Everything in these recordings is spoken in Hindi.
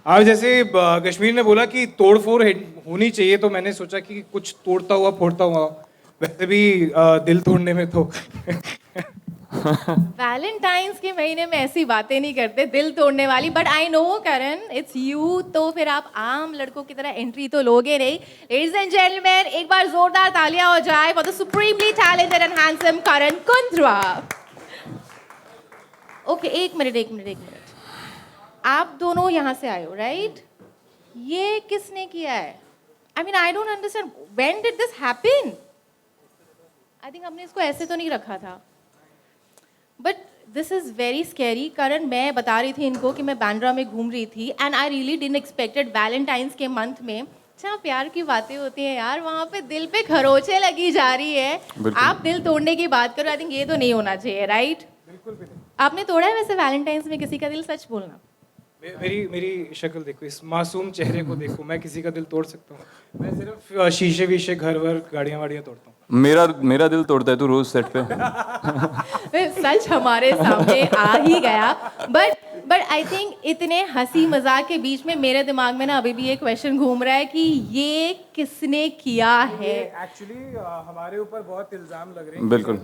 आज जैसे कश्मीर ने बोला कि तोड़फोड़ होनी चाहिए, तो मैंने सोचा कि कुछ तोड़ता हुआ फोड़ता हुआ, वैसे भी दिल तोड़ने में तो वैलेंटाइंस के महीने में ऐसी बातें नहीं करते दिल तोड़ने वाली, but I no Karan it's you, तो फिर आप आम लड़कों की तरह एंट्री तो लोगे नहीं। लेडीज एंड जेंटलमैन, एक बार जोरदार तालियां हो जाए for the supremely talented and handsome Karan Kundra. Okay, एक मिनट। आप दोनों यहाँ से आए हो, राइट? ये किसने किया है? I mean I don't understand, when did this happen? I think हमने इसको ऐसे तो नहीं रखा था, but this is very scary. Karan, मैं बता रही थी इनको कि मैं बांद्रा में घूम रही थी and I really didn't expected Valentine's के मंथ में अच्छा प्यार की बातें होती हैं यार, वहाँ पे दिल पे खरोचे लगी जा रही है, आप दिल तोड़ने की बात करो। आई थिंक ये तो नहीं होना चाहिए, राइट? बिल्कुल भी नहीं। आपने तोड़ा है वैसे वैलेंटाइंस में किसी का दिल? सच बोलना। मेरी शक्ल देखो, इस मासूम चेहरे को देखो, मैं किसी का दिल तोड़ सकता हूँ? मैं सिर्फ शीशे वीशे, घर वर, गाड़ियाँ वाड़ियाँ तोड़ता हूँ। मेरा दिल तोड़ता है तू रोज सेट पे। सच हमारे सामने आ ही गया, बट आई थिंक इतने हंसी मजाक के बीच में मेरे दिमाग में ना अभी भी ये क्वेश्चन घूम रहा है कि ये किसने किया है। एक्चुअली हमारे ऊपर बहुत इल्जाम लग रहे हैं। बिल्कुल। तो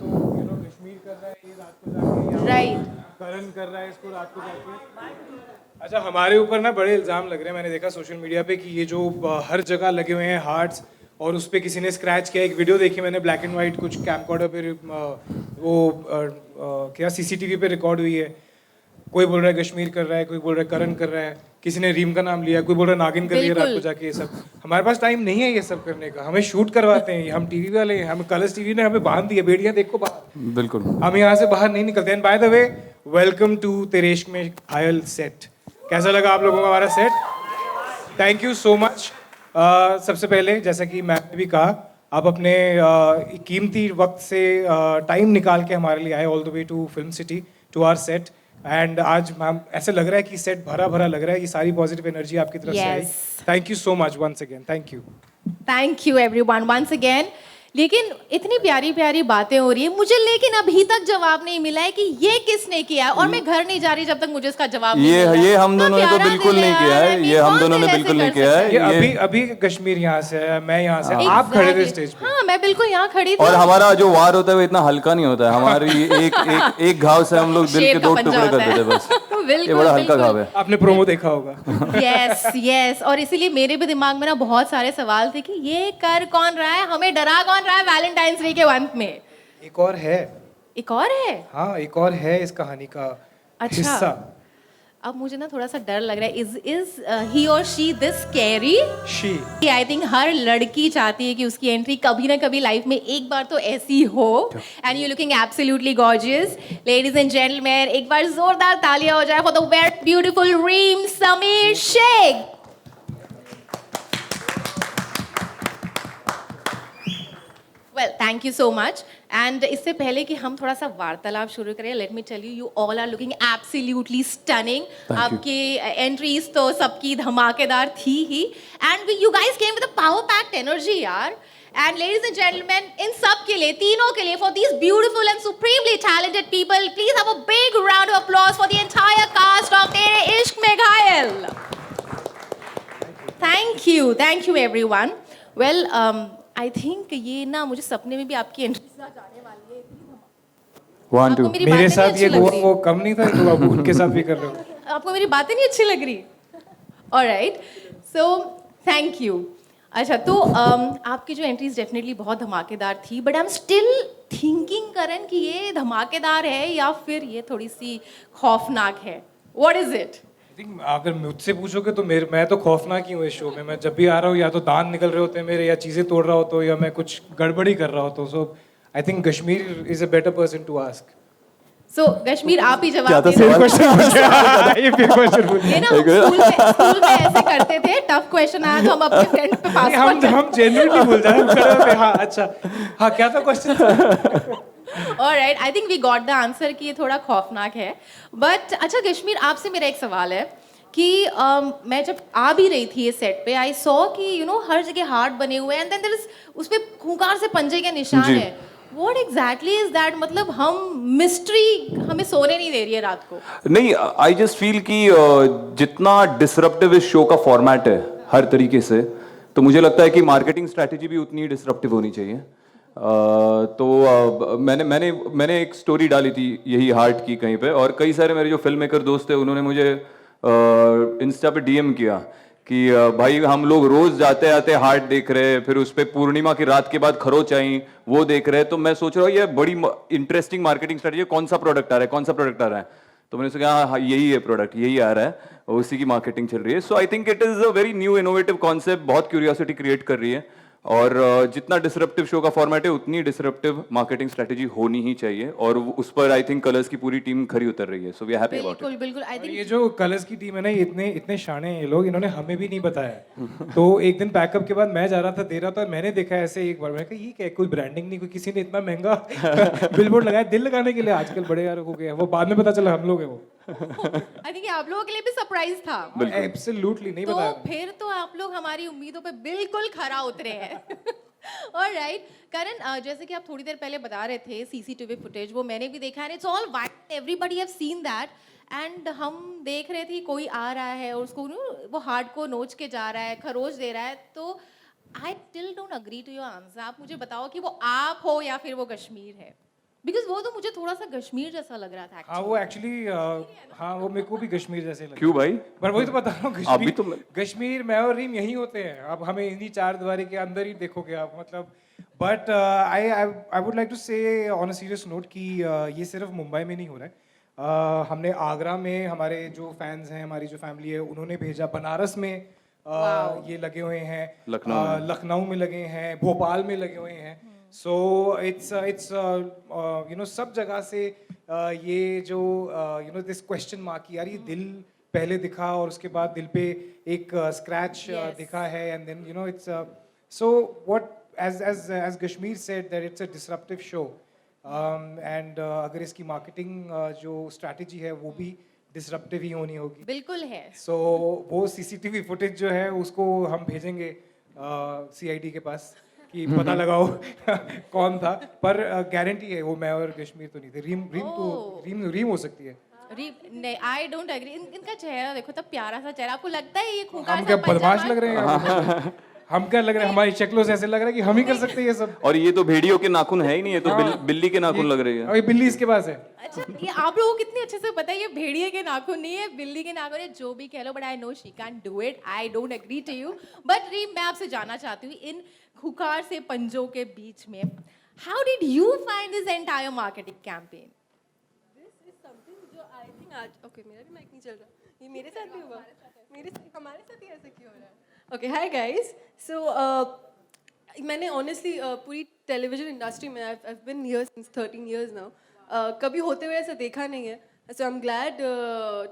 कश्मीर कर रहा है ये रात को जाके, राइट। करण कर रहा है इसको रात को जाके। अच्छा, हमारे ऊपर ना बड़े इल्जाम लग रहे हैं। मैंने देखा सोशल मीडिया पे कि ये जो हर जगह लगे हुए हैं हार्ट्स, और उस पर किसी ने स्क्रैच किया। एक वीडियो देखी मैंने, ब्लैक एंड वाइट, कुछ कैमकॉर्डर पे क्या सीसीटीवी पे रिकॉर्ड हुई है। कोई बोल रहा है कश्मीर कर रहा है, कोई बोल रहा है करण कर रहा है, किसी ने रीम का नाम लिया, कोई बोल रहा है नागिन कर लिया रात को जाके। ये सब हमारे पास टाइम नहीं है ये सब करने का। हमें शूट करवाते हैं, हम टीवी वाले हैं, हमें कलर्स टीवी ने हमें बांध दिया, बेड़ियां देखो बाहर। बिल्कुल। हम यहाँ से बाहर नहीं निकलते हैं। By the way, welcome to Tere Ishk Mein घायल सेट। कैसा लगा आप लोगों को हमारा set? Thank you so much. सबसे पहले जैसा कि मैंने भी कहा, आप अपने कीमती वक्त से टाइम निकाल के हमारे लिए आए all the way to film city, to our set. And आज मैम ऐसे लग रहा है कि सेट भरा भरा लग रहा है, ये सारी पॉजिटिव एनर्जी आपकी तरफ से आई। Thank you so much once again. Thank you everyone once again. लेकिन इतनी प्यारी प्यारी बातें हो रही है मुझे, लेकिन अभी तक जवाब नहीं मिला है कि ये किसने किया है, और मैं घर नहीं जा रही जब तक मुझे इसका जवाब नहीं मिला। ये हम दोनों ने तो बिल्कुल नहीं किया है, ये हम दोनों ने बिल्कुल नहीं किया है। ये अभी कश्मीर यहाँ से है, मैं यहाँ से, आप खड़े थे स्टेज पे। हाँ, मैं बिल्कुल यहाँ खड़ी थी। और हमारा जो वार होता है वो इतना हल्का नहीं होता है। हमारी एक घाव से हम लोग दिल के 2 टुकड़े कर देते हैं बस। ये बड़ा हल्का घाव है। आपने प्रोमो देखा होगा। यस, और इसीलिए मेरे भी दिमाग में ना बहुत सारे सवाल थे कि ये कर कौन रहा है, हमें डरा कौन रहा है वैलेंटाइंस डे के अंत में। एक और है। हाँ, एक और है इस कहानी का हिस्सा। अब मुझे ना थोड़ा सा डर लग रहा है। इज ही और she this scary? She. I think हर लड़की चाहती है कि उसकी एंट्री कभी ना कभी लाइफ में एक बार तो ऐसी हो। And you looking absolutely gorgeous. Ladies and gentleman, एक बार जोरदार तालियां हो जाए for the very beautiful Reem Sameer Shaikh. Well, thank you so much. And इससे पहले कि हम थोड़ा सा वार्तालाप शुरू करें, let me tell you, you all are looking absolutely stunning. आपकी एंट्रीज तो सबकी धमाकेदार थी ही, and you guys came with a power packed energy यार। एंड लेडीज एंड जेंटलमैन, इन सब के लिए, तीनों के लिए, for these beautiful and supremely talented people, please have a big round of applause for the entire cast of Tere Ishk Mein Ghayal. Thank you everyone. Well, I think ये ना मुझे सपने में भी आपकी एंट्री जाने वाली है। One, two. मेरे साथ ये वो कम नहीं था तो आप उनके साथ भी कर रहे हो। आपको मेरी बातें नहीं अच्छी लग रही? Alright, so thank you. अच्छा, तो आपकी जो एंट्रीज डेफिनेटली बहुत धमाकेदार थी, but I am still thinking Karan कि ये धमाकेदार है या फिर ये थोड़ी सी खौफनाक है। What is it? अगर मुझसे पूछोगे तो मैं तो खौफनाक ही हूँ इस शो में। मैं जब भी आ रहा हूँ या तो दांत निकल रहे होते हैं मेरे, या चीज़ें तोड़ रहा होता हूँ, या मैं कुछ गड़बड़ी कर रहा होता हूँ। So I think Kashmir is a better person to ask. So Kashmir, आप ही जवाब क्या दीजिए। ये फिर क्वेश्चन ये ना स्कूल में ऐसे करते थे, टफ क्वेश्चन आया तो हम अपने फ्रेंड पे पास करते। हम जेन्युइनली बोल रहे हैं। हाँ, अच्छा, हाँ, क्या था question? Alright, I think we got the answer कि ये थोड़ा खौफनाक है। बट अच्छा कश्मीर, आपसे मेरा एक सवाल है कि मैं जब आ भी रही थी ये सेट पे, आई सॉ कि हर जगह हार्ट बने हुए हैं, एंड देन देयर इज उस पे खूंखार से पंजे के निशान है। What exactly is that? मतलब हम मिस्ट्री हमें सोने नहीं दे रही है रात को. नहीं, आई जस्ट फील कि जितना डिसरप्टिव इस शो का फॉर्मेट है हर तरीके से, तो मुझे लगता है कि मार्केटिंग स्ट्रैटेजी भी उतनी ही डिसरप्टिव होनी चाहिए। तो मैंने एक स्टोरी डाली थी यही हार्ट की कहीं पे, और कई सारे मेरे जो फिल्म मेकर दोस्त थे उन्होंने मुझे इंस्टा पे डीएम किया कि भाई हम लोग रोज जाते आते हार्ट देख रहे हैं, फिर उस पे पूर्णिमा की रात के बाद खरोच आई वो देख रहे हैं। तो मैं सोच रहा हूँ ये बड़ी इंटरेस्टिंग मार्केटिंग स्ट्रेटेजी, कौन सा प्रोडक्ट आ रहा है, कौन सा प्रोडक्ट आ रहा है। तो मैंने सोचा हाँ यही है प्रोडक्ट, यही आ रहा है, और उसी की मार्केटिंग चल रही है। So I think it is a very new innovative concept, बहुत क्यूरियोसिटी क्रिएट कर रही है। और जितना डिसरप्टिव शो का फॉर्मेट है उतनी डिसरप्टिव मार्केटिंग स्ट्रेटेजी होनी ही चाहिए, और उस पर आई थिंक कलर्स की पूरी टीम खरी उतर रही है। So we are happy about it. बिल्कुल बिल्कुल. I और think ये जो कलर्स की टीम है ना, ये इतने इतने शाणे हैं ये लोग, इन्होंने हमें भी नहीं बताया। तो एक दिन पैकअप के बाद मैं जा रहा था, दे रहा था, मैंने देखा ऐसे एक बार, मैं कहा ये क्या है, कोई ब्रांडिंग नहीं, कोई किसी ने इतना महंगा बिलबोर्ड लगाया दिल लगाने के लिए। आजकल बड़े यार हो गए, वो बाद में पता चला हम लोग है वो। I think ये आप लोगों के लिए भी सरप्राइज था. एब्सोल्युटली नहीं तो बताया। फिर तो आप लोग हमारी उम्मीदों पे बिल्कुल खरा उतरे हैं. ऑलराइट करण, जैसे कि आप थोड़ी देर पहले बता रहे थे सीसीटीवी फुटेज, वो मैंने भी देखा है. It's all white, everybody have seen that. And हम देख रहे थे कोई आ रहा है और उसको वो हार्ट को नोच के जा रहा है, खरोच दे रहा है. तो I still don't agree to your answer. आप मुझे बताओ कि वो आप हो या फिर वो कश्मीर है, बिकॉज वो तो मुझे थोड़ा सा कश्मीर जैसा लग रहा था. हाँ वो एक्चुअली, हाँ वो मेरे को भी कश्मीर जैसे लगा। क्यों भाई? पर वही तो बता रहा हूँ, अभी तो कश्मीर मैं और रीम यही होते हैं। अब हमें इन्हीं चार दीवारी के अंदर ही देखोगे आप, मतलब। But I would like to say on a serious note कि ये सिर्फ मुंबई में नहीं हो रहा है। हमने आगरा में, हमारे जो फैंस हैं, हमारी जो फैमिली है, उन्होंने भेजा। बनारस में ये लगे हुए हैं, लखनऊ में लगे हैं, भोपाल में लगे हुए हैं। सो इट्स यू नो सब जगह से ये जो you know this question mark कि यार ये दिल पहले दिखा और उसके बाद दिल पे एक स्क्रैच दिखा है, and then you know it's so what as Kashmir said that it's a disruptive show, and अगर इसकी मार्केटिंग जो स्ट्रैटेजी है वो भी डिसरप्टिव ही होनी होगी। बिल्कुल है. सो वो सीसीटीवी फुटेज जो है उसको हम भेजेंगे सीआईडी के पास कि पता लगाओ कौन था। पर गारंटी है वो मैं और कश्मीर तो नहीं थे। रीम हो सकती है। नहीं, आई डोंट एग्री. इनका चेहरा देखो, तब प्यारा सा चेहरा. आपको लगता है ये खूंखार हम सा क्या बदमाश पैजामा- लग रहे हैं? हम क्या लग रहे हैं? हमारी शक्लों से ऐसे लग रहा है कि हम ही कर सकते हैं ये सब। और ये तो भेड़ियों के नाखून है ही नहीं, ये तो बिल्ली के नाखून लग रही है। और ये बिल्ली इसके पास है। अच्छा, ये आप लोगों को कितने अच्छे से पता है ये भेड़िए के नाखून नहीं है, बिल्ली के नाखून है. जो भी कह लो, but I know she can do it. I don't agree to you. But Reem, मैं आपसे जानना चाहती हूँ, इन खुखार से पंजों के बीच में, how did you find this entire marketing campaign? This is something जो आई थिंक आज, ओके मेरा भी माइक नहीं चल रहा, ये मेरे साथ भी हुआ, हमारे साथ ही ऐसा क्यों हो रहा है? Okay, hi guys. सो मैंने ऑनेस्टली पूरी टेलीविजन इंडस्ट्री में I have been here since 13 years now, कभी होते हुए ऐसा देखा नहीं है. So I am glad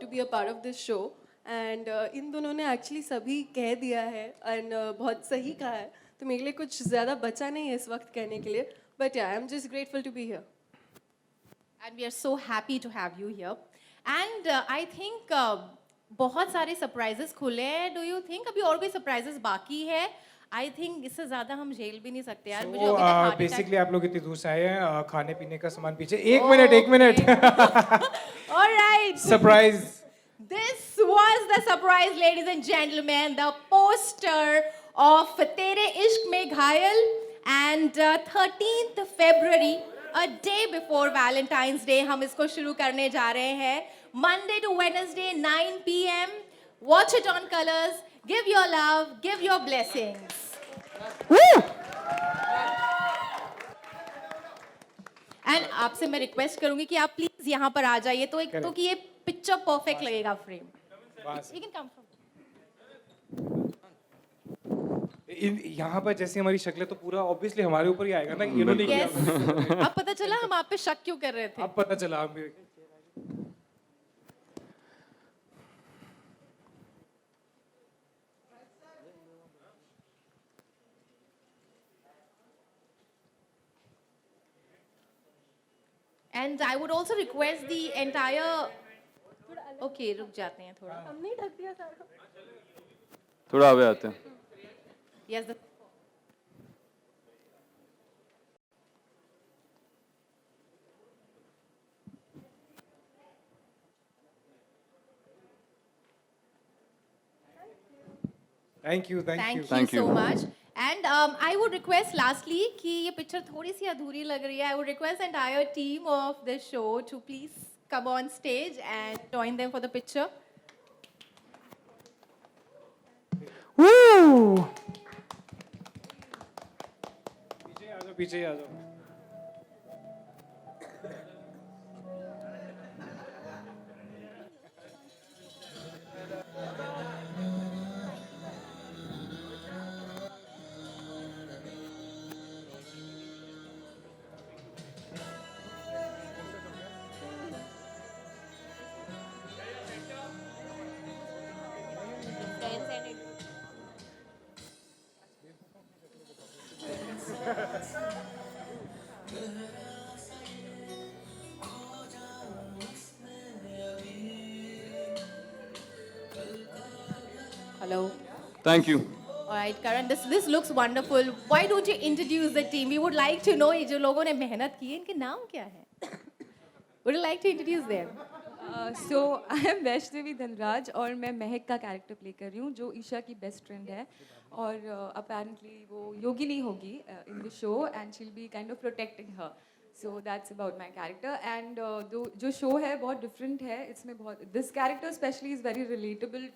to be a part of this show. And इन दोनों ने एक्चुअली सभी कह दिया है, एंड बहुत सही कहा है, तो मेरे लिए कुछ ज़्यादा बचा नहीं है इस वक्त कहने के लिए. But I am just grateful to be here. And we are so happy to have you here. And I think बहुत सारे सरप्राइजेस खुले हैं. डू यू थिंक अभी और कोई सरप्राइजेस बाकी है? आई थिंक इससे ज्यादा हम झेल भी नहीं सकते यार. मुझे अभी तक heart attack- बेसिकली आप लोग इतनी दूर से आए हैं, खाने पीने का सामान पीछे। एक minute All right. Surprise. This was the surprise, ladies and gentlemen, the poster of Tere Ishq Mein Ghayal, and 13th February, a day before Valentine's Day, हम इसको शुरू करने जा रहे हैं. Monday to Wednesday, 9 p.m. Watch it on Colors. Give your love, give your blessings. And आपसे मैं रिक्वेस्ट करूंगी कि आप प्लीज यहाँ पर आ जाइए, तो एक तो कि ये पिक्चर परफेक्ट लगेगा frame. You can come from. यहाँ पर जैसे हमारी शक्लें, तो पूरा ऑब्वियसली हमारे ऊपर ही आएगा ना कि इन्होंने किया। Yes. अब पता चला हम आप पे शक क्यों कर रहे थे. अब पता चला हमें। And I would also request the entire. Okay, रुक जाते हैं थोड़ा. हमने ही ढक दिया सारा. थोड़ा आगे आते हैं। Yes. Thank you Thank you Thank so you. much. And I would request lastly कि ये picture थोड़ी सी अधूरी लग रही है. I would request the entire team of the show to please come on stage and join them for the picture. पीछे आ जाओ. Hello. Thank you. All right, Karan, this looks wonderful. Why don't you introduce the team? We would like to know ये जो लोगों ने मेहनत की है इनके नाम क्या हैं? Would you like to introduce them? So I M Vaishnavi Dhanraj और मैं महक का कैरेक्टर प्ले कर रही हूँ जो ईशा की बेस्ट फ्रेंड है और अपेरेंटली वो योगिनी होगी in the show and she will be kind of protecting her so that's about my character and जो शो है बहुत डिफरेंट है इसमें बहुत this character specially is very relatable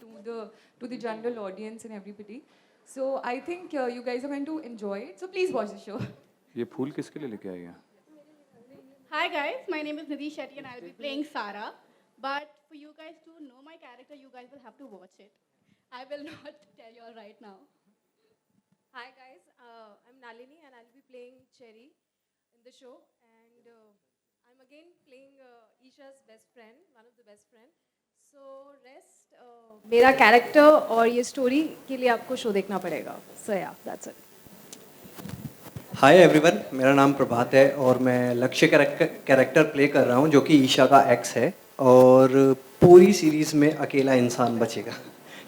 to the general audience and everybody so I think you guys are going to enjoy it so please watch the show ये फूल किसके लिए लेके आई है? Hi guys, my name is Nidhi Shetty and I'll be playing Sara. But for you guys to know my character, you guys will have to watch it. I will not tell you all right now. Hi guys, I'm Nalini and I'll be playing Cherry in the show and I'm again playing Isha's best friend, one of the best friend. So rest मेरा कैरेक्टर और ये स्टोरी के लिए आपको शो देखना पड़ेगा. So yeah, that's it. Hi everyone, मेरा नाम प्रभात है और मैं लक्ष्य कैरेक्टर प्ले कर रहा हूँ जो कि ईशा का एक्स है और पूरी सीरीज़ में अकेला इंसान बचेगा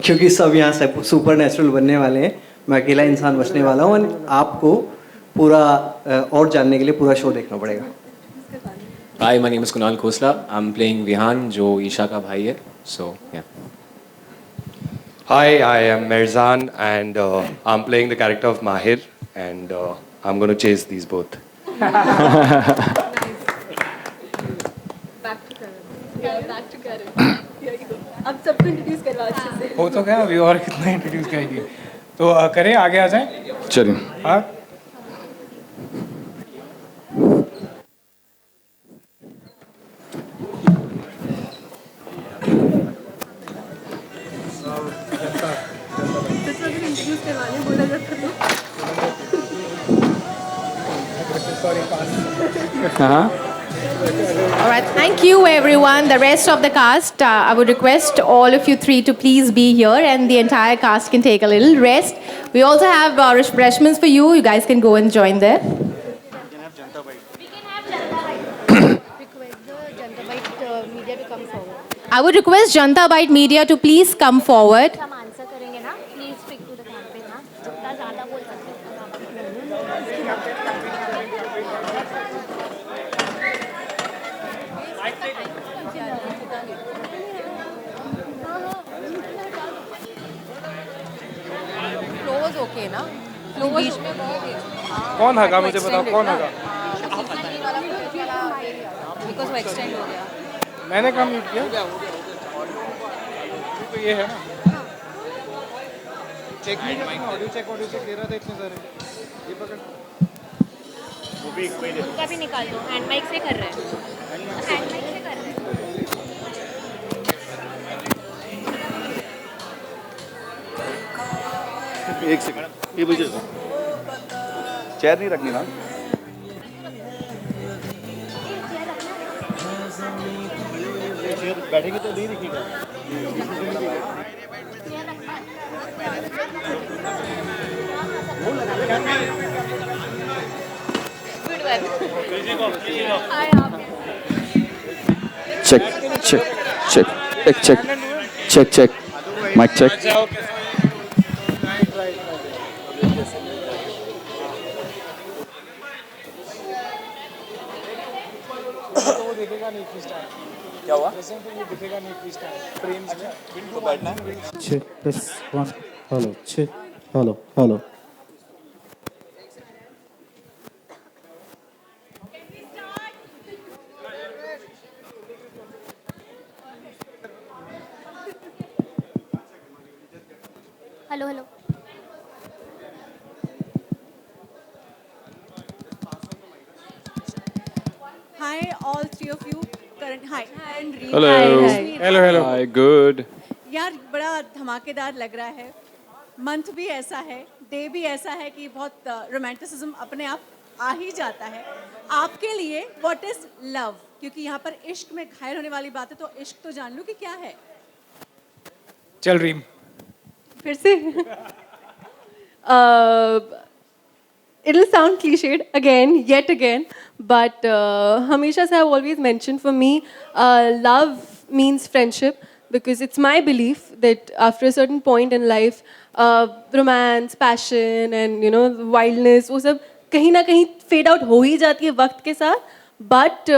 क्योंकि सब यहाँ से सुपर नेचुरल बनने वाले हैं. मैं अकेला इंसान बचने वाला हूँ और आपको पूरा और जानने के लिए पूरा शो देखना पड़ेगा. Hi, my name is Kunal Khosla. I'm playing Vihan, जो ईशा का भाई है. So yeah. Hi, I am Mirzan and I'm playing the character of Mahir and I'm going to chase these both. Back to Karan. Yeah, back to Karan. Here you go. अब सबको इंट्रोड्यूस करवा अच्छे से. हो तो गया अभी और कितना इंट्रोड्यूस करेगी. तो करें आगे आ जाएं. चलिए. हाँ. इंट्रोड्यूस करवाने बोला जाता तो. All right, thank you everyone. The rest of the cast, I would request all of you three to please be here and the entire cast can take a little rest. We also have refreshments for you. You guys can go and join there. I would request Janta Bite Media to please come forward. हम आंसर करेंगे ना please stick to the campaign ना जितना ज़्यादा बोल सकते Close okay ना? Close में कौन हगा मुझे बताओ कौन हगा. because वो extend हो गया. मैंने कम म्यूट किया. तो ये है ना. चेक ऑडियो चेक दे रहा था इतने सारे. ये पकड़. उनका भी निकाल दो हैंड माइक से कर रहे हैं हैंड माइक से कर रहे हैं एक सेकंड ये मुझे चेयर नहीं रखनी ना. बैठेंगे तो नहीं दिखेगा. चेक चेक चेक एक check check check mike check. क्या हुआ? Check this one. Hello check hello hello hello hello Hi, all three of you. Current hi. And Reem. Hello. Hello, hello. Hi, good. यार बड़ा धमाकेदार लग रहा है. मंथ भी ऐसा है, डे भी ऐसा है कि बहुत रोमांटिसिज्म अपने आप आ ही जाता है. आपके लिए व्हाट इज लव? क्योंकि यहाँ पर इश्क में घायल होने वाली बात है, तो इश्क तो जान लो कि क्या है. चल रीम. फिर से it'll sound cliched again, yet again, but हमेशा से I've always mentioned, for me, love means friendship, because it's my belief that after a certain point in life, romance, passion, and wildness, वो सब कहीं ना कहीं fade out हो ही जाती है वक्त के साथ. But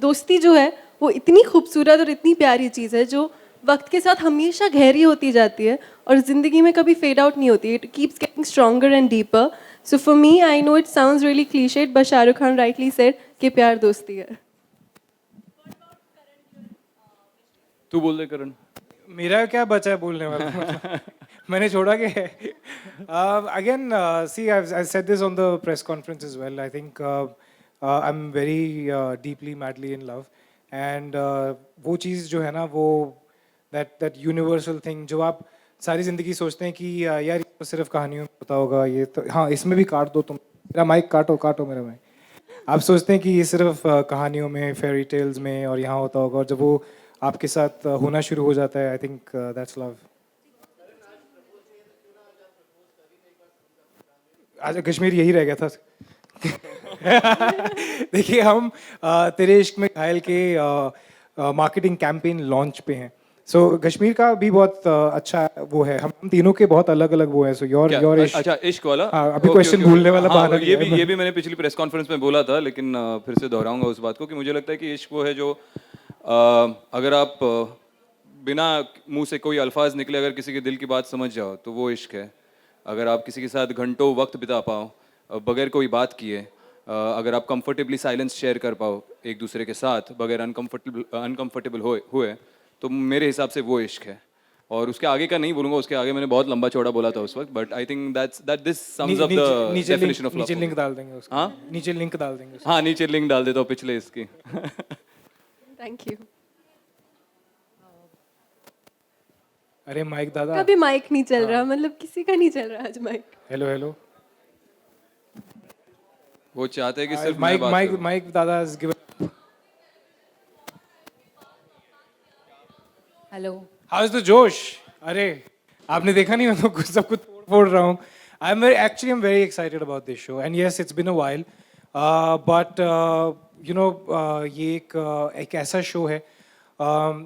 दोस्ती जो है वो इतनी खूबसूरत और इतनी प्यारी चीज़ है जो वक्त के साथ हमेशा गहरी होती जाती है और ज़िंदगी में कभी फेड आउट नहीं होती. It keeps getting stronger and deeper. So for me, I know it sounds really clichéd, but Shahrukh Khan rightly said कि प्यार दोस्ती है. तू बोल दे करण. मेरा क्या बचा है बोलने वाला. मैंने छोड़ा कि again see I said this on the press conference as well. I think I am very deeply madly in love and वो चीज़ जो है ना, वो that universal thing जो आप सारी ज़िंदगी सोचते हैं कि यार ये तो सिर्फ कहानियों में होता होगा, ये तो हाँ इसमें भी काट दो तुम. मेरा माइक काटो मेरा माइक. आप सोचते हैं कि ये सिर्फ कहानियों में, फेयरी टेल्स में और यहाँ होता होगा, और जब वो आपके साथ होना शुरू हो जाता है, आई थिंक दैट्स लव. आज कश्मीर यही रह गया था. देखिए हम तेरे इश्क में घायल के मार्केटिंग कैंपेन लॉन्च पे हैं. सो कश्मीर का भी बहुत अच्छा वो है. हम तीनों के बहुत अलग अलग वो है. सो योर इश्क. अच्छा, इश्क वाला. हाँ, अभी क्वेश्चन भूलने वाला बहाना ये भी मैंने पिछली प्रेस कॉन्फ्रेंस में बोला था, लेकिन फिर से दोहराऊंगा उस बात को कि मुझे लगता है कि इश्क वो है जो अगर आप बिना मुंह से कोई अल्फाज निकले अगर किसी के दिल की बात समझ जाओ तो वो इश्क है. अगर आप किसी के साथ घंटों वक्त बिता पाओ बगैर कोई बात किए, अगर आप कंफर्टेबली साइलेंस शेयर कर पाओ एक दूसरे के साथ बगैर अनकंफर्टेबल हुए, तो मेरे हिसाब से वो इश्क है. और उसके आगे का नहीं बोलूंगा, उसके आगे मैंने बहुत लंबा चौड़ा बोला था उस वक्त, but I think that this sums up the definition of love. नीचे लिंक डाल देंगे उसका. हाँ, नीचे लिंक डाल देंगे. हाँ, नीचे लिंक डाल देता हूँ पिछले इसकी. Thank you. अरे माइक दादा. कभी माइक नहीं चल रहा, मतलब किसी का नहीं चल रहा आज माइक. Hello hello. वो चाहते हैं कि सिर्फ मैं बात करूं. माइक दादा has given. Hello. How's the जोश? अरे आपने देखा नहीं, मैं तो सब कुछ फोड़ रहा हूँ. I'm very excited about this show, and yes, it's been a while, but ये एक ऐसा शो है.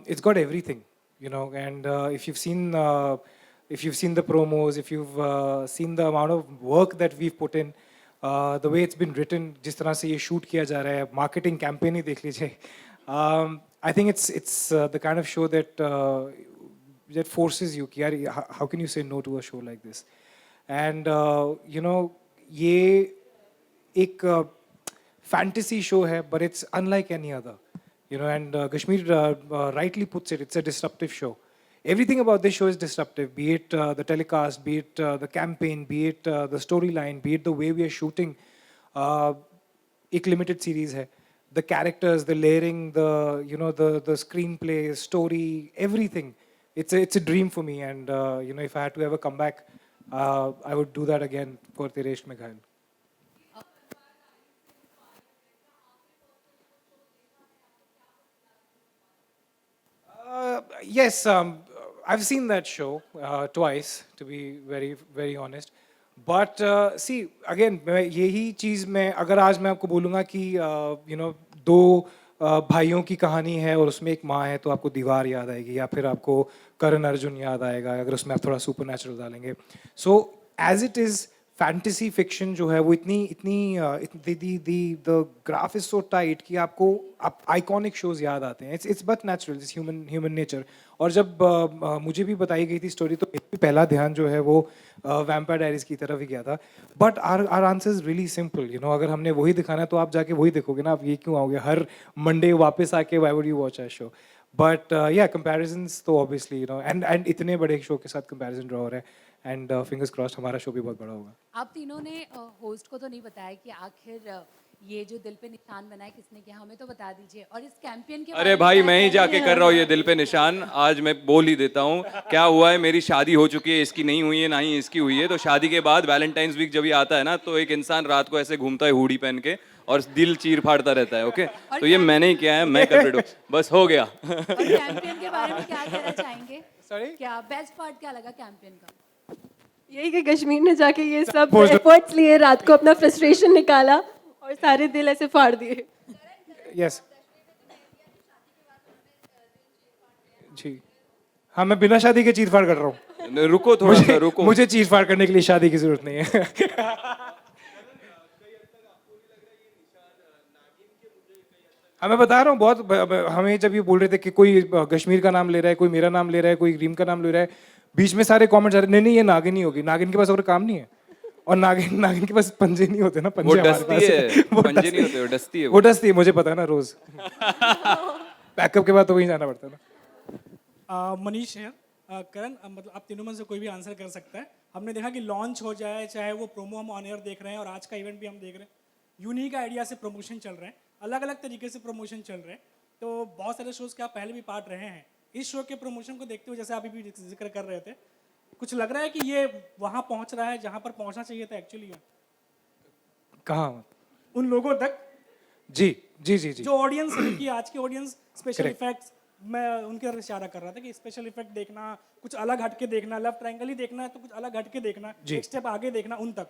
It's got everything, and if you've seen the promos, if you've seen the amount of work that we've put in, the way it's been written, जिस तरह से ये shoot किया जा रहा है, marketing campaign ही देख लीजिए. I think it's the kind of show that forces you कि यार how can you say no to a show like this? And ये एक fantasy show है, but it's unlike any other. And Kashmir rightly puts it, it's a disruptive show. Everything about this show is disruptive, be it the telecast, be it the campaign, be it the storyline, be it the way we are shooting. एक limited series है. The characters, the layering, the screenplay, story, everything. It's a dream for me, and if I had to ever come back, I would do that again for Tere Ishq Mein Ghayal. Yes, I've seen that show twice, to be very, very honest. But see, again, यही चीज़ मैं अगर आज मैं आपको बोलूँगा कि दो भाइयों की कहानी है और उसमें एक माँ है, तो आपको दीवार याद आएगी, या फिर आपको करण अर्जुन याद आएगा अगर उसमें आप थोड़ा सुपर नेचुरल डालेंगे. So as it is fantasy fiction जो है वो the graph is so tight कि आपको आइकॉनिक शोज याद आते हैं. It's but natural, it's human nature. और जब मुझे भी बताई गई थी स्टोरी तो मेरा भी पहला ध्यान जो है वो वैम्पायर डायरीज की तरफ ही गया था. But our answer is really simple. You know, अगर हमने वही दिखाना है तो आप जाके वही देखोगे ना. आप ये क्यों आओगे हर मंडे वापस आके why would you watch a show. But या कंपैरिजन्स तो ऑब्वियसली यू नो एंड इतने बड़े शो के साथ कंपैरिजन ड्रॉ हो रहा है. एंड फिंगर्स क्रॉस्ड हमारा शो भी बहुत बड़ा होगा. आप तीनों ने होस्ट को तो नहीं बताया कि आखिर ये जो दिल पे निशान बनाए किसने किया, हमें तो बता दीजिए. और इस कैंपेन के अरे भाई मैं ही जाके कर रहा हूँ ये दिल पे निशान. आज मैं बोल ही देता हूँ क्या हुआ है. मेरी शादी हो चुकी है, इसकी नहीं हुई है, ना ही इसकी हुई है. तो शादी के बाद वैलेंटाइंस वीक जब ये आता है ना तो एक इंसान रात को ऐसे घूमता है हुडी पहन के और दिल चीर फाड़ता रहता है. ओके, तो ये मैंने ही किया है, मैं कल्प्रिट हूँ. बस हो गया. और कैंपेन के बारे में क्या कहना चाहेंगे? सॉरी, क्या बेस्ट पार्ट क्या लगा कैंपेन का? यही कि कश्मीर ने जाके ये सब एफर्ट्स लिए, रात को अपना फ्रस्ट्रेशन निकाला और सारे दिल ऐसे फाड़ दिए. यस जी. हाँ, मैं बिना शादी के चीर फाड़ कर रहा हूँ. रुको थोड़ा सा रुको. मुझे चीर फाड़ करने के लिए शादी की जरूरत नहीं है. हाँ, मैं बता रहा हूँ बहुत. हमें जब ये बोल रहे थे कि कोई कश्मीर का नाम ले रहा है, कोई मेरा नाम ले रहा है, कोई रीम का नाम ले रहा है, बीच में सारे कमेंट्स आ रहे, नहीं ये नागिन ही होगी. नागिन के पास और काम नहीं है. और नागिन के पास पंजे नहीं होते ना. पंजे वो हमारे डसती पास है. पंजे नहीं होते, वो डसती है. वो डसती है, मुझे पता है ना. रोज बैकअप के बाद तो वहीं जाना पड़ता है ना. मनीष है. करण, मतलब आप तीनों में से कोई भी आंसर कर सकता है. हमने देखा कि लॉन्च हो जाए, चाहे वो प्रोमो हम ऑन एयर देख रहे हैं और आज का इवेंट भी हम देख रहे हैं, यूनिक आइडिया से प्रमोशन चल रहे हैं, अलग अलग तरीके से प्रमोशन चल रहे हैं. तो बहुत सारे शोज के आप पहले भी पार्ट रहे हैं. इस शो के प्रमोशन को देखते हुए जैसे आप भी जिक्र कर रहे थे, कुछ लग रहा है कि ये वहां पहुंच रहा है जहां पर पहुंचना चाहिए था एक्चुअली? कहाँ? उन लोगों तक. जी जी जी जी. जो ऑडियंस है कि आज की ऑडियंस स्पेशल Correct. इफेक्ट्स, मैं उनके तरफ इशारा कर रहा था कि स्पेशल इफेक्ट देखना, कुछ अलग हटके देखना, लेफ्ट ट्रायंगल ही देखना है तो कुछ अलग हटके देखना, जी. एक स्टेप आगे देखना, उन तक.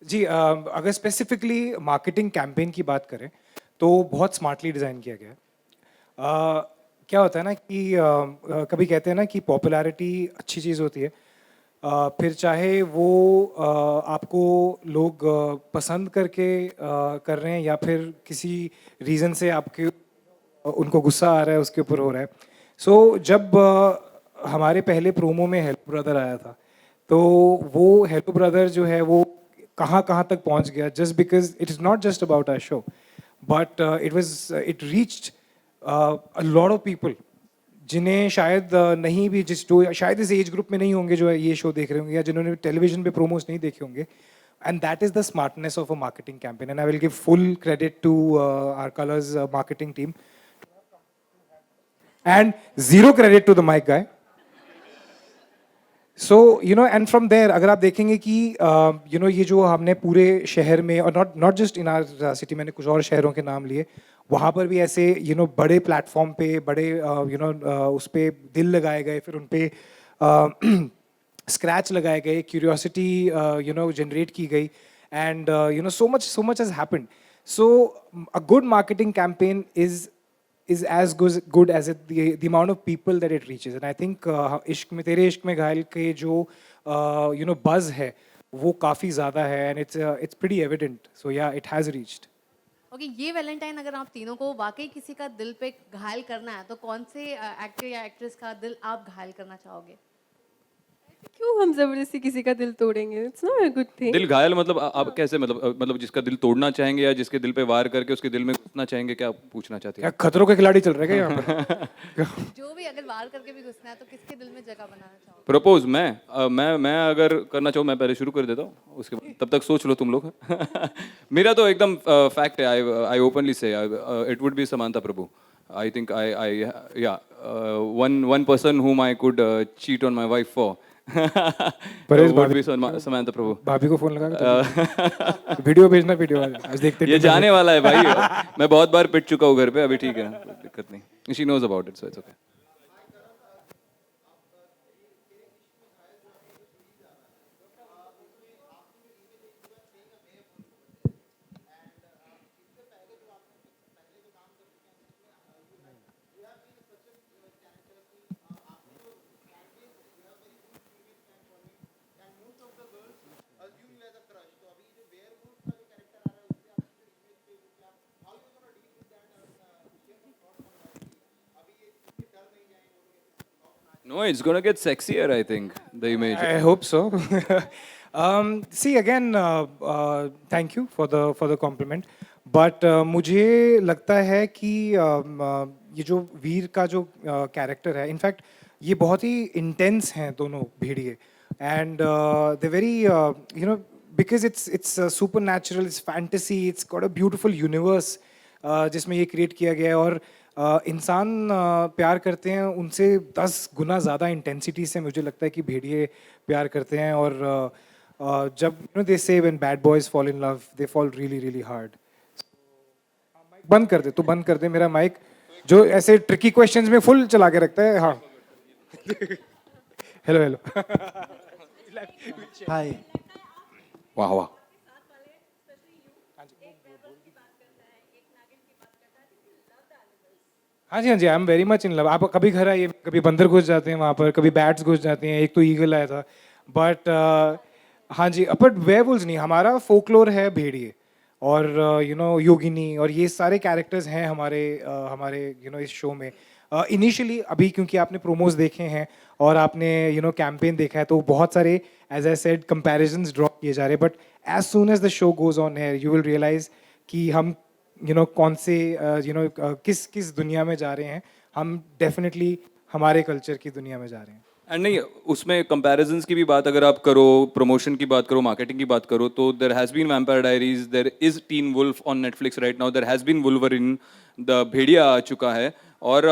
जी, अगर स्पेसिफिकली मार्केटिंग कैंपेन की बात करें तो बहुत स्मार्टली डिज़ाइन किया गया है. क्या होता है ना कि कभी कहते हैं ना कि पॉपुलैरिटी अच्छी चीज़ होती है. फिर चाहे वो आपको लोग पसंद करके कर रहे हैं या फिर किसी रीज़न से आपके उनको गुस्सा आ रहा है उसके ऊपर हो रहा है. सो जब हमारे पहले प्रोमो में हेलो ब्रदर आया था तो वो हेलो ब्रदर जो है वो कहाँ कहाँ तक पहुँच गया, just because it is not just about our show but it reached a lot of people जिन्हें शायद नहीं भी शायद इस एज ग्रुप में नहीं होंगे जो है ये शो देख रहे होंगे या जिन्होंने टेलीविजन पे प्रोमोस नहीं देखे होंगे. And that is the smartness of a marketing campaign. And I will give full credit to our Colors marketing team. And zero credit to the mic guy. So, you know, and from there, अगर आप देखेंगे कि, you know, ये जो हमने पूरे शहर में, और not just in our city, मैंने कुछ और शहरों के नाम लिए, वहाँ पर भी ऐसे, you know, बड़े प्लेटफॉर्म पे, बड़े, you know, उस पे दिल लगाए गए, फिर उन पे स्क्रैच लगाए गए, क्यूरियोसिटी यू नो जनरेट की गई, and you no so much has happened. So a good marketing campaign is as good as the amount of people that it reaches. And I think इश्क में तेरे इश्क में घायल के जो you know buzz है वो काफ़ी ज़्यादा है, and it's pretty evident. So yeah, it has reached. Okay, ये वैलेंटाइन अगर आप तीनों को वाकई किसी का दिल पे घायल करना है तो कौन से एक्टर या एक्ट्रेस का दिल आप घायल करना चाहोगे? क्यों हम जबरदस्ती किसी का दिल तोड़ेंगे? It's not a good thing. दिल घायल मतलब आप कैसे, मतलब जिसका दिल तोड़ना चाहेंगे या जिसके दिल पे वार करके उसके दिल में घुसना चाहेंगे, क्या पूछना चाहते हैं? क्या खतरों के खिलाड़ी चल रहे हैं क्या यहाँ पर? जो भी अगर वार करके भी घुसना है तो किसके दिल में जगह बनाना चाहोगे? प्रपोज मैं अगर करना चाहूँ, मैं पहले शुरू कर देता हूँ, उसके बाद तब तक सोच लो तुम लोग. मेरा तो एकदम फैक्ट है. I openly say it would be Samantha Prabhu. I think one person whom I could cheat on my wife for would be Samantha Prabhu. भाभी को फोन लगा वीडियो भेजना, वीडियो आज देखते ये जाने वाला है भाई. मैं बहुत बार पिट चुका हूँ घर पे, अभी ठीक है, दिक्कत नहीं. She knows about it, so it's okay. No, it's gonna get sexier, I think, the image. I hope so. See again, thank you for the compliment. But मुझे लगता है कि ये जो वीर का जो कैरेक्टर है, इनफैक्ट ये बहुत ही इंटेंस हैं दोनों भेड़िए, and they very you know because it's super natural, it's fantasy, it's got a beautiful universe जिसमें ये क्रिएट किया गया है, और इंसान प्यार करते हैं उनसे 10 गुना ज़्यादा इंटेंसिटी से मुझे लगता है कि भेड़िए प्यार करते हैं, और जब यू नो दे से when bad boys fall in love they fall really really hard. बंद कर दे, तू बंद कर दे मेरा माइक, जो ऐसे ट्रिकी क्वेश्चंस में फुल चला के रखता है. हाँ. Hello hello. हाय. वाह वाह. हाँ जी, I am very much in love. आप कभी घर आइए, कभी बंदर घुस जाते हैं वहाँ पर, कभी बैट्स घुस जाते हैं, एक तो ईगल आया था, बट हाँ जी. बट वेयरवुल्व्स नहीं, हमारा फोकलोर है भेड़िए, और यू नो योगिनी, और ये सारे कैरेक्टर्स हैं हमारे यू नो इस शो में. इनिशियली अभी क्योंकि आपने प्रोमोज देखे हैं और आपने यू नो कैंपेन देखा है, तो बहुत सारे as I said comparisons draw किए जा रहे हैं, but as soon as the show goes on air you will realise कि हम यू नो कौन से यू नो किस दुनिया में जा रहे हैं. हम डेफिनेटली हमारे कल्चर की दुनिया में जा रहे हैं. एंड नहीं, उसमें कंपैरिजंस की भी बात अगर आप करो, प्रमोशन की बात करो, मार्केटिंग की बात करो, तो there has been Vampire Diaries, there is Teen Wolf on Netflix right now, there has been Wolverine, the Bhediya आ चुका है. और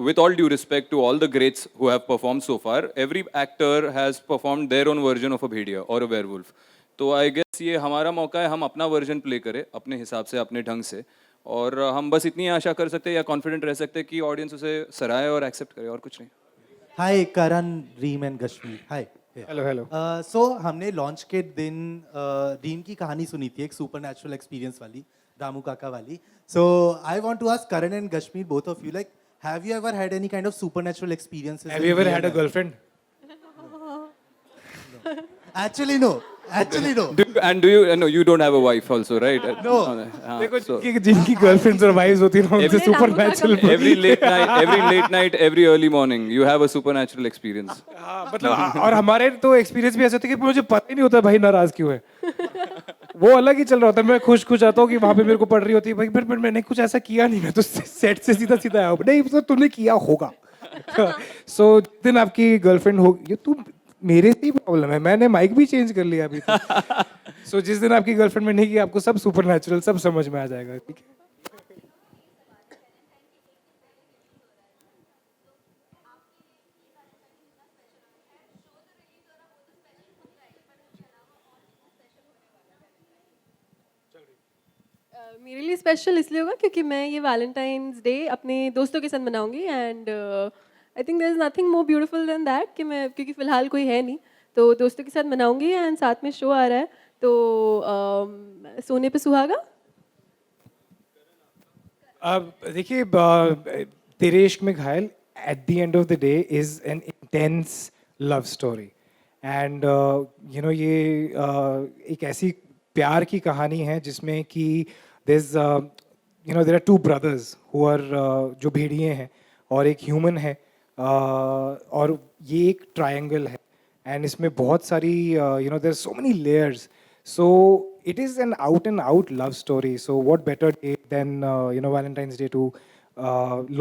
with all due respect to all the greats who have performed so far, every actor has performed their own version of a Bhediya और अ वेयरवुल्फ. तो आई गेस ये हमारा मौका है, हम अपना वर्जन प्ले करें अपने हिसाब से, अपने ढंग से, और हम बस इतनी आशा कर सकते हैं या कॉन्फिडेंट रह सकते हैं कि ऑडियंस उसे सराहे और एक्सेप्ट करे, और कुछ नहीं. Hi Karan, Reem and Kashmir. Hi. Hello hello. So हमने लॉन्च के दिन रीम की कहानी सुनी थी, एक सुपर नेचुरल एक्सपीरियंस वाली, रामू काका वाली. So I want to ask Karan and Kashmir, both of you, like have you ever had any kind of super natural experiences? Have you ever had a girlfriend? Actually no. Actually no. And do you no, you don't have a wife also, right? No. देखो जिनकी गर्लफ्रेंड्स और वाइफ्स होती हैं उनसे supernatural. every late night, every early morning, you have a supernatural experience. मतलब और हमारे तो एक्सपीरियंस भी ऐसे होते हैं कि मुझे पता ही नहीं होता भाई नाराज क्यों है. वो अलग ही चल रहा होता है. मैं खुश आता हूँ कि वहाँ पे मेरे को पड़ रही होती है भाई, पर मैंने कुछ ऐसा किया नहीं, मैं तो सेट से सीधा आया हूँ. नहीं तो तुमने किया होगा. सो जिस दिन आपकी गर्लफ्रेंड होगी, तू मेरे से ही प्रॉब्लम है, मैंने माइक भी चेंज कर लिया अभी. सो जिस दिन आपकी गर्लफ्रेंड में नहीं की, आपको सब सुपरनैचुरल सब समझ में आ जाएगा. ठीक है. मेरे लिए स्पेशल इसलिए होगा क्योंकि मैं ये वैलेंटाइंस डे अपने दोस्तों के साथ मनाऊंगी, and I think there is nothing more beautiful than that कि मैं, क्योंकि फ़िलहाल कोई है नहीं, तो दोस्तों के साथ मनाऊंगी, एंड साथ में शो आ रहा है, तो सोने पे सुहागा. अब देखिए, तेरे Ishk Mein Ghayal at the end of the day is an intense love story, and you know ये एक ऐसी प्यार की कहानी है जिसमें कि there are two brothers who are जो भेड़िए हैं और एक ह्यूमन है, और ये एक ट्रायंगल है, एंड इसमें बहुत सारी you know there so many layers. So it is an out and out love story, so what better day than you know Valentine's Day to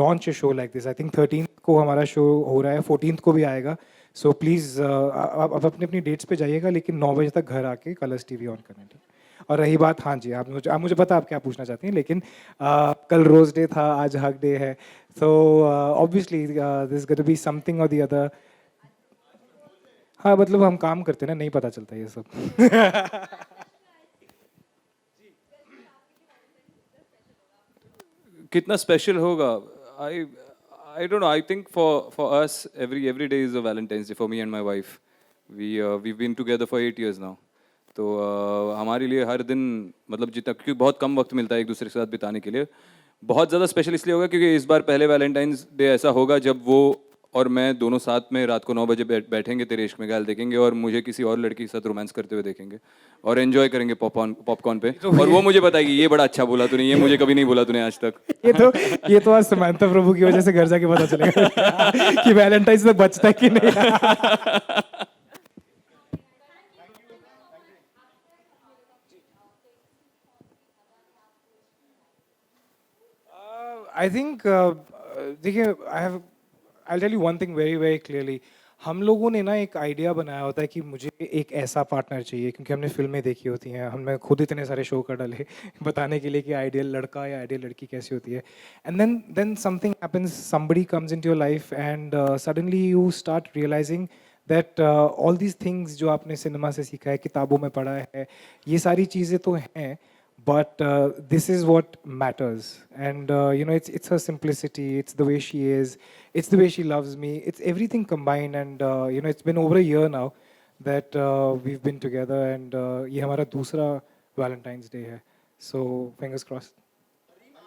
launch a show like this. I think 13th को हमारा शो हो रहा है, 14th को भी आएगा, so please आप अपनी डेट्स पे जाइएगा, लेकिन 9 बजे तक घर आके कलर्स टीवी ऑन करना. ठीक. और रही बात, हाँ जी, आप मुझे पता आप क्या पूछना चाहती हैं, लेकिन कल रोज डे था, आज हक डे है, so obviously there's going to be something or the other. हाँ मतलब हम काम करते हैं ना, नहीं पता चलता ये सब. कितना स्पेशल होगा, I don't know. I think for us every day is a Valentine's Day for me and my wife. We've been together for 8 years now. तो हमारे लिए हर दिन मतलब जितना, क्योंकि बहुत कम वक्त मिलता है एक दूसरे के साथ बिताने के लिए, बहुत ज़्यादा स्पेशल इसलिए होगा क्योंकि इस बार पहले वैलेंटाइंस डे ऐसा होगा जब वो और मैं दोनों साथ में रात को 9 बजे बैठेंगे तेरे इश्क में घायल देखेंगे और मुझे किसी और लड़की के साथ रोमांस करते हुए देखेंगे और एंजॉय करेंगे पॉपकॉर्न पे और वो मुझे बताएगी ये बड़ा अच्छा बोला तूने, ये मुझे कभी नहीं बोला तूने आज तक। ये तो आज समांता प्रभु की वजह से घर जाके पता चलेगा कि वैलेंटाइंस तक बचता है कि नहीं। आई थिंक देखिए I tell you one thing very very clearly, हम लोगों ने ना एक आइडिया बनाया होता है कि मुझे एक ऐसा पार्टनर चाहिए, क्योंकि हमने फिल्में देखी होती हैं, हमने खुद इतने सारे शो कर डाले बताने के लिए कि आइडियल लड़का या आइडियल लड़की कैसी होती है, and then something happens, somebody comes into your life and suddenly you start realising that all these things जो आपने सिनेमा से सीखा है, किताबों में पढ़ा है, ये सारी चीज़ें तो हैं, but this is what matters. And you know, it's her simplicity, it's the way she is, it's the way she loves me, it's everything combined. And you know, it's been over a year now that we've been together, and ये हमारा दूसरा Valentine's Day है, so fingers crossed.